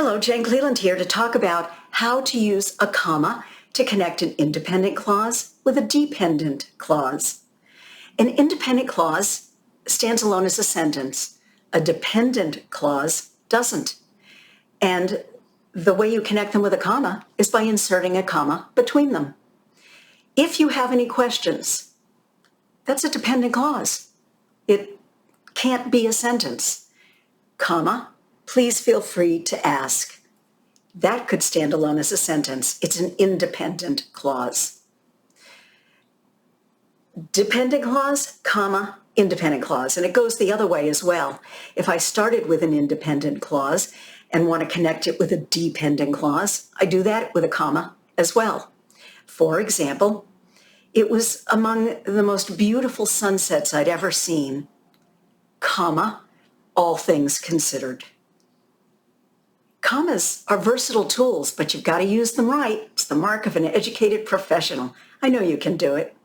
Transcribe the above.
Hello, Jen Cleland here to talk about how to use a comma to connect an independent clause with a dependent clause. An independent clause stands alone as a sentence. A dependent clause doesn't. And the way you connect them with a comma is by inserting a comma between them. If you have any questions, that's a dependent clause. It can't be a sentence. Comma, please feel free to ask. That could stand alone as a sentence. It's an independent clause. Dependent clause, comma, independent clause. And it goes the other way as well. If I started with an independent clause and want to connect it with a dependent clause, I do that with a comma as well. For example, it was among the most beautiful sunsets I'd ever seen, comma, all things considered. Commas are versatile tools, but you've got to use them right. It's the mark of an educated professional. I know you can do it.